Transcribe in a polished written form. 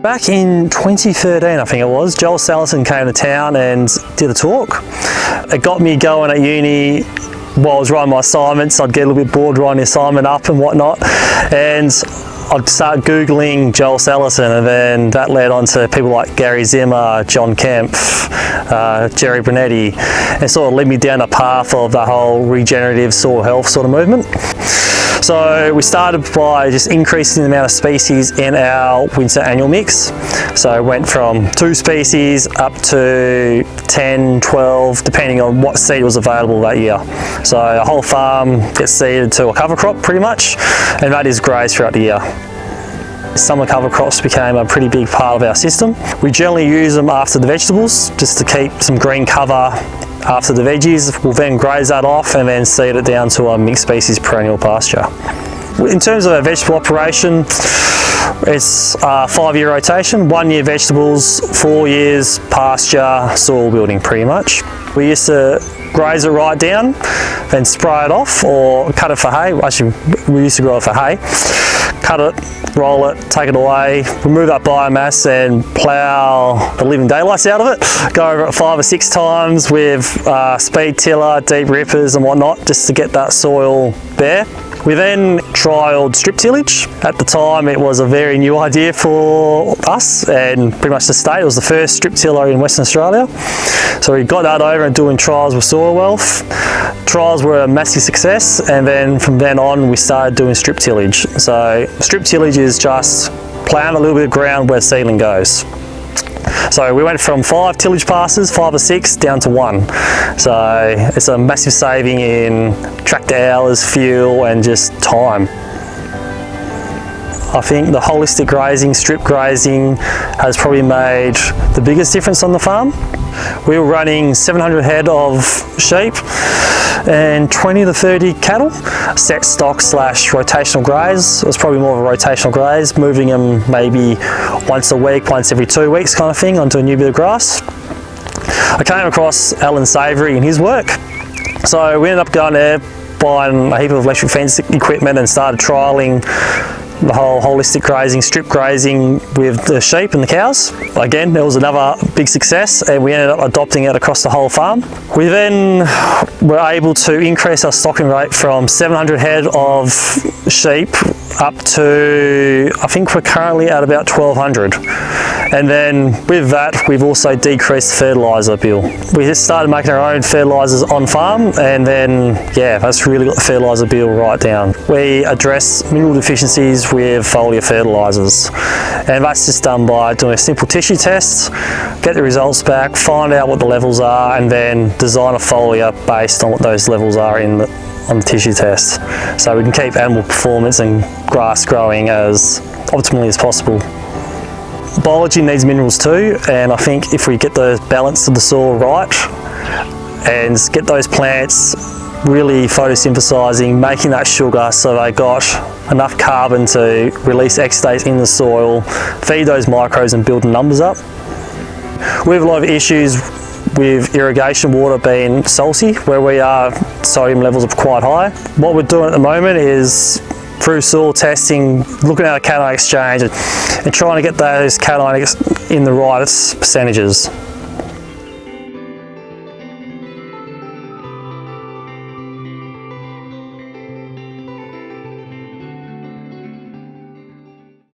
Back in 2013, I think it was, Joel Salison came to town and did a talk. It got me going at uni. While I was writing my assignments, I'd get a little bit bored writing the assignment up and whatnot, and I'd start Googling Joel Salison, and then that led on to people like Gary Zimmer, John Kemp, Jerry Brunetti, and sort of led me down the path of the whole regenerative soil health sort of movement. So we started by just increasing the amount of species in our winter annual mix. So it went from 2 species up to 10, 12, depending on what seed was available that year. So a whole farm gets seeded to a cover crop pretty much, and that is grazed throughout the year. Summer cover crops became a pretty big part of our system. We generally use them after the vegetables, just to keep some green cover after the veggies. We'll then graze that off and then seed it down to a mixed species perennial pasture. In terms of our vegetable operation, it's a 5-year rotation, 1 year vegetables, 4 years pasture, soil building pretty much. We used to graze it right down, then spray it off or cut it for hay. Actually, we used to grow it for hay. Cut it, roll it, take it away, remove that biomass and plough the living daylights out of it. Go over it 5 or 6 times with speed tiller, deep rippers and whatnot, just to get that soil bare. We then trialled strip tillage. At the time it was a very new idea for us and pretty much the state. It was the first strip tiller in Western Australia. So we got that over and doing trials with soil wealth. Trials were a massive success, and then from then on we started doing strip tillage. So strip tillage is just ploughing a little bit of ground where seedling goes. So we went from 5 tillage passes, 5 or 6, down to 1. So it's a massive saving in tractor hours, fuel and just time. I think the holistic grazing, strip grazing has probably made the biggest difference on the farm. We were running 700 head of sheep and 20 to 30 cattle. Set stock / rotational graze. It was probably more of a rotational graze, moving them maybe once a week, once every 2 weeks kind of thing onto a new bit of grass. I came across Alan Savoury in his work. So we ended up going there, buying a heap of electric fence equipment and started trialling the whole holistic grazing, strip grazing with the sheep and the cows. Again, it was another big success and we ended up adopting it across the whole farm. We then were able to increase our stocking rate from 700 head of sheep up to, I think we're currently at about 1200. And then with that, we've also decreased the fertiliser bill. We just started making our own fertilisers on farm, and then, yeah, that's really got the fertiliser bill right down. We address mineral deficiencies with foliar fertilisers, and that's just done by doing a simple tissue test, get the results back, find out what the levels are, and then design a foliar based on what those levels are on the tissue test. So we can keep animal performance and grass growing as optimally as possible. Biology needs minerals too, and I think if we get the balance of the soil right and get those plants really photosynthesizing, making that sugar so they got enough carbon to release exudates in the soil, feed those microbes and build the numbers up. We have a lot of issues with irrigation water being salty, where we are sodium levels are quite high. What we're doing at the moment is through soil testing, looking at a cation exchange and trying to get those cations in the right percentages.